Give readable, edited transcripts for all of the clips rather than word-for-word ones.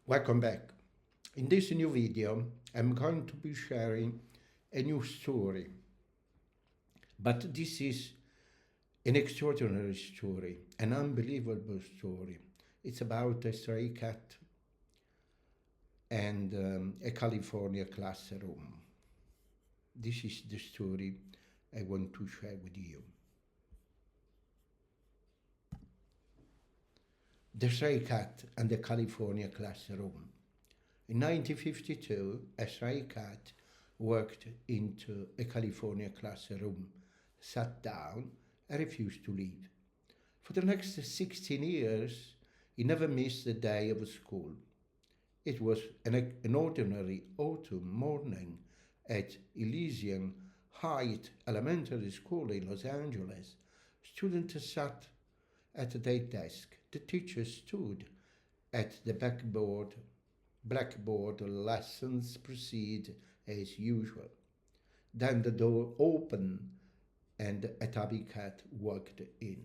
Welcome back. In this new video, I'm going to be sharing a new story. But this is an extraordinary story, an unbelievable story. It's about a stray cat and a California classroom. This is the story I want to share with you. The stray cat and the California classroom. In 1952, a stray cat walked into a California classroom, sat down, and refused to leave. For the next 16 years, he never missed a day of school. It was an ordinary autumn morning at Elysian haɪt Elementary School in Los Angeles. Students sat at their desk. The teacher stood at the blackboard. Lessons proceed as usual. Then the door opened and a tabby cat walked in.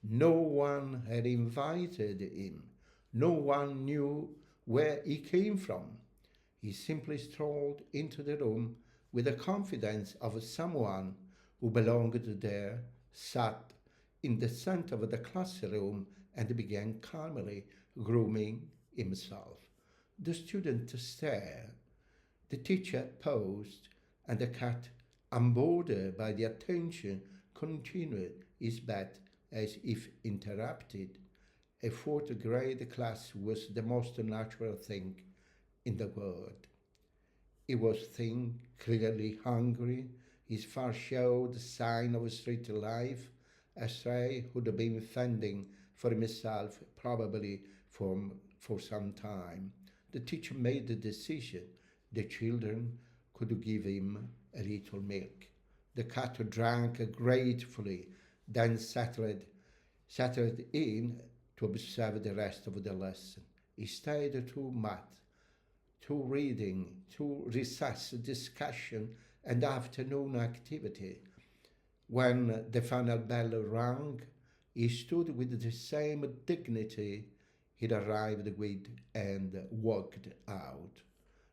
No one had invited him. No one knew where he came from. He simply strolled into the room with the confidence of someone who belonged there, sat in the center of the classroom and began calmly grooming himself. The student stared. The teacher paused, and the cat, unbothered by the attention, continued his bet as if interrupted. A fourth grade class was the most natural thing in the world. He was thin, clearly hungry. His fur showed sign of street life. A stray who'd been fending for himself probably for some time. The teacher made the decision. The children could give him a little milk. The cat drank gratefully, then settled in to observe the rest of the lesson. He stayed to math, to reading, to recess discussion, and afternoon activity. When the final bell rang, he stood with the same dignity he'd arrived with and walked out.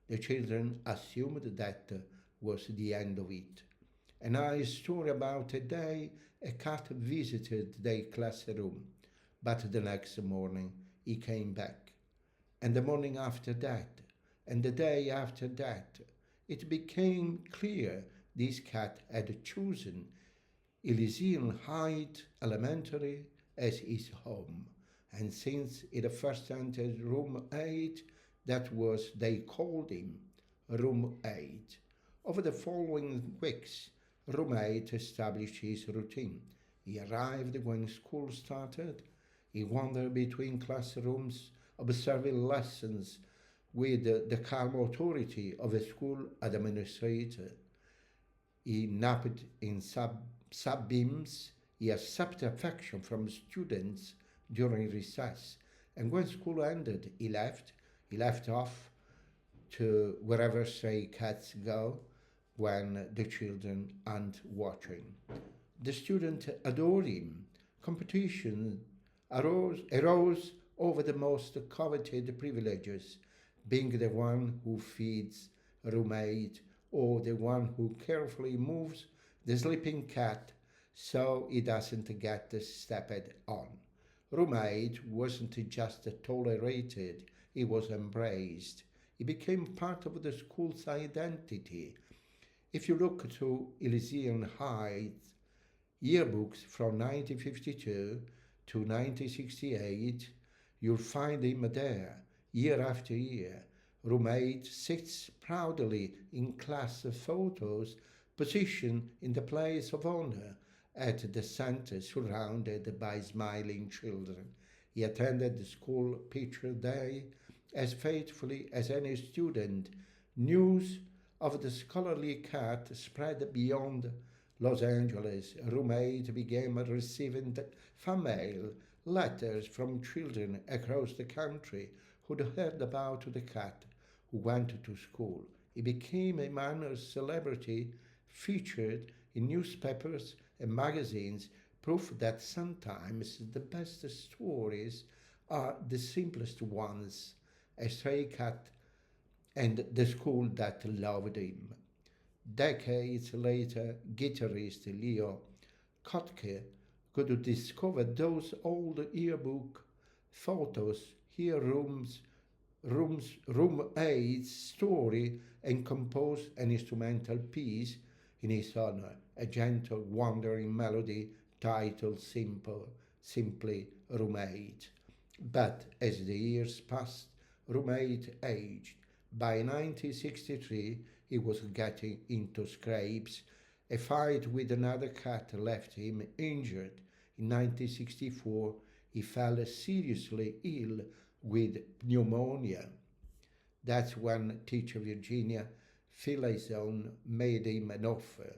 The children assumed that was the end of it. A nice story about a day a cat visited their classroom, but the next morning he came back. And the morning after that, and the day after that, it became clear this cat had chosen Elysian haɪt Elementary as his home. And since it first entered room 8, that was they called him room 8. Over the following weeks, room 8 established his routine. He arrived when school started. He wandered between classrooms, observing lessons with the calm authority of a school administrator. He napped in sub-beams. He accepted affection from students during recess. And when school ended, he left. He left off to wherever stray cats go when the children aren't watching. The students adored him. Competition arose over the most coveted privileges, being the one who feeds a roommate or the one who carefully moves the sleeping cat so he doesn't get stepped on. Roommate wasn't just tolerated, he was embraced. He became part of the school's identity. If you look to Elysian haɪt yearbooks from 1952 to 1968, you'll find him there, year after year. Roommate sits proudly in class photos, positioned in the place of honor at the center, surrounded by smiling children. He attended the school picture day as faithfully as any student. News of the scholarly cat spread beyond Los Angeles. Roommate began receiving fan mail, letters from children across the country who'd heard about the cat who went to school. He became a minor celebrity, featured in newspapers and magazines, proof that sometimes the best stories are the simplest ones a stray cat, and the school that loved him. Decades later, guitarist Leo Kottke could discover those old yearbook photos, hear room 8's story, and compose an instrumental piece in his honor, a gentle, wandering melody titled simply Room 8. But as the years passed, Room 8 aged. By 1963, he was getting into scrapes. A fight with another cat left him injured. In 1964, he fell seriously ill with pneumonia. That's when teacher Virginia ɪ'lɪz.i.ən made him an offer.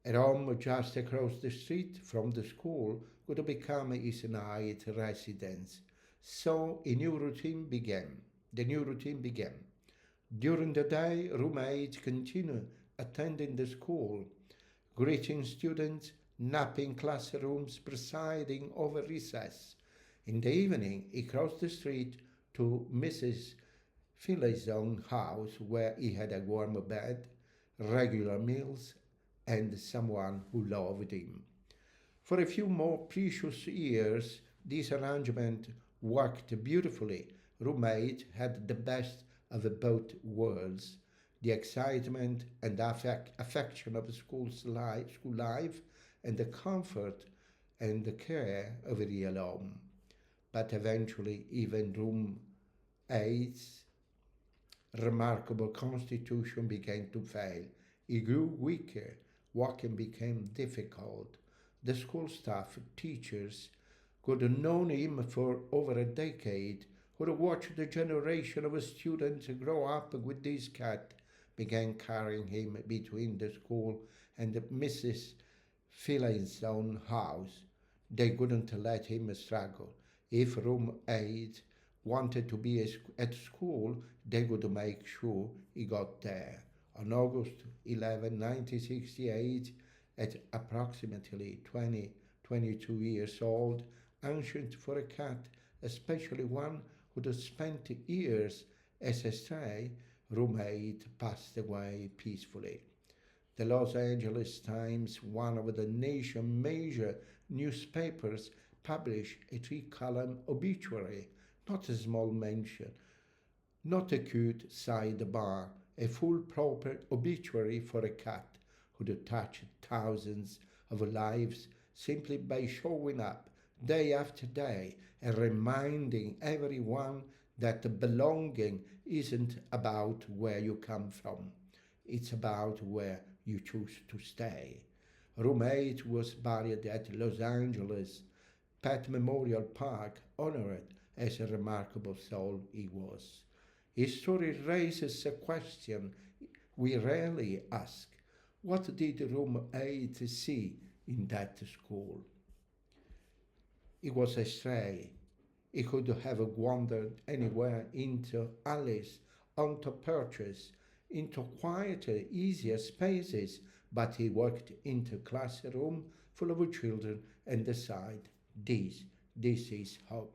A room just across the street from the school would become his night residence. So a new routine began. The new routine began. During the day, Room 8 continued attending the school, greeting students, napping classrooms, presiding over recess. In the evening, he crossed the street to Mrs. ɪ'lɪz's house, where he had a warm bed, regular meals, and someone who loved him. For a few more precious years, this arrangement worked beautifully. Room 8 had the best of both worlds, the excitement and affection of school life, and the comfort and the care of a real home. But eventually, even Room 8's remarkable constitution began to fail. He grew weaker. Walking became difficult. The school staff, teachers, who had known him for over a decade, who had watched the generation of students grow up with this cat, began carrying him between the school and Mrs. ɪ'lɪz's house. They couldn't let him struggle. If Room 8 wanted to be at school, they would make sure he got there. On August 11, 1968, at approximately 22 years old, ancient for a cat, especially one who had spent years as a stray, Room 8 passed away peacefully. The Los Angeles Times, one of the nation's major newspapers, published a 3-column obituary, not a small mention, not a cute sidebar, a full proper obituary for a cat who had touched thousands of lives simply by showing up day after day and reminding everyone that belonging isn't about where you come from. It's about where you choose to stay. Room 8 was buried at Los Angeles Pet Memorial Park, honored as a remarkable soul he was. His story raises a question we rarely ask. What did Room 8 see in that school? He was a stray. He could have wandered anywhere into alleys, onto perches, into quieter, easier spaces, but he walked into a classroom full of children and decided, this is home.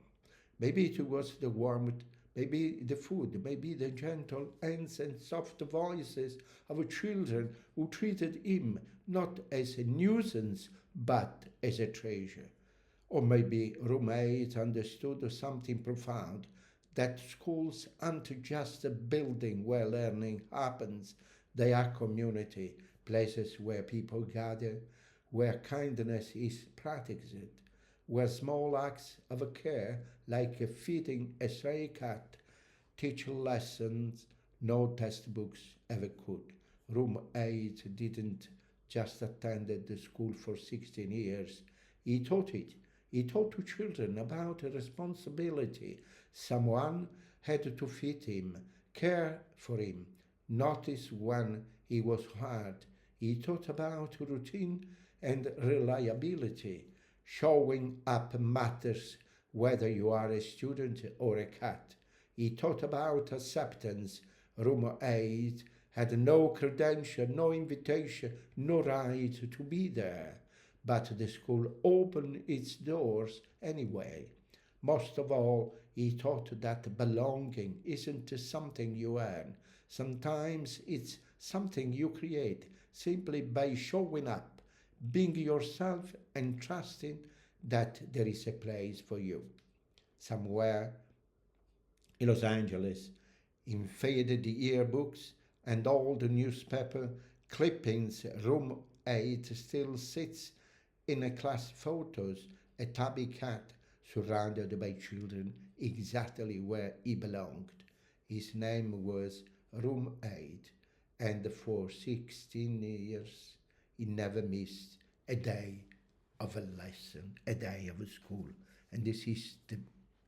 Maybe it was the warmth, maybe the food, maybe the gentle hands and soft voices of children who treated him not as a nuisance, but as a treasure. Or maybe Room 8 understood something profound, that schools aren't just a building where learning happens. They are community, places where people gather, where kindness is practiced, where small acts of care, like feeding a stray cat, teach lessons no textbooks ever could. Room 8 didn't just attend the school for 16 years. He taught it. He taught to children about responsibility. Someone had to feed him, care for him, notice when he was hurt. He taught about routine and reliability. Showing up matters whether you are a student or a cat. He taught about acceptance. Room 8 had no credential, no invitation, no right to be there. But the school opened its doors anyway. Most of all, he taught that belonging isn't something you earn. Sometimes it's something you create simply by showing up, being yourself, and trusting that there is a place for you. Somewhere in Los Angeles, in faded yearbooks and old newspaper clippings, room 8 still sits in a class photos, a tabby cat surrounded by children exactly where he belonged. His name was Room 8, and for 16 years he never missed a day of a lesson, a day of school. And this is the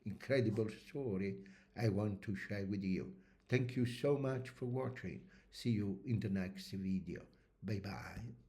incredible story I want to share with you. Thank you so much for watching. See you in the next video. Bye bye.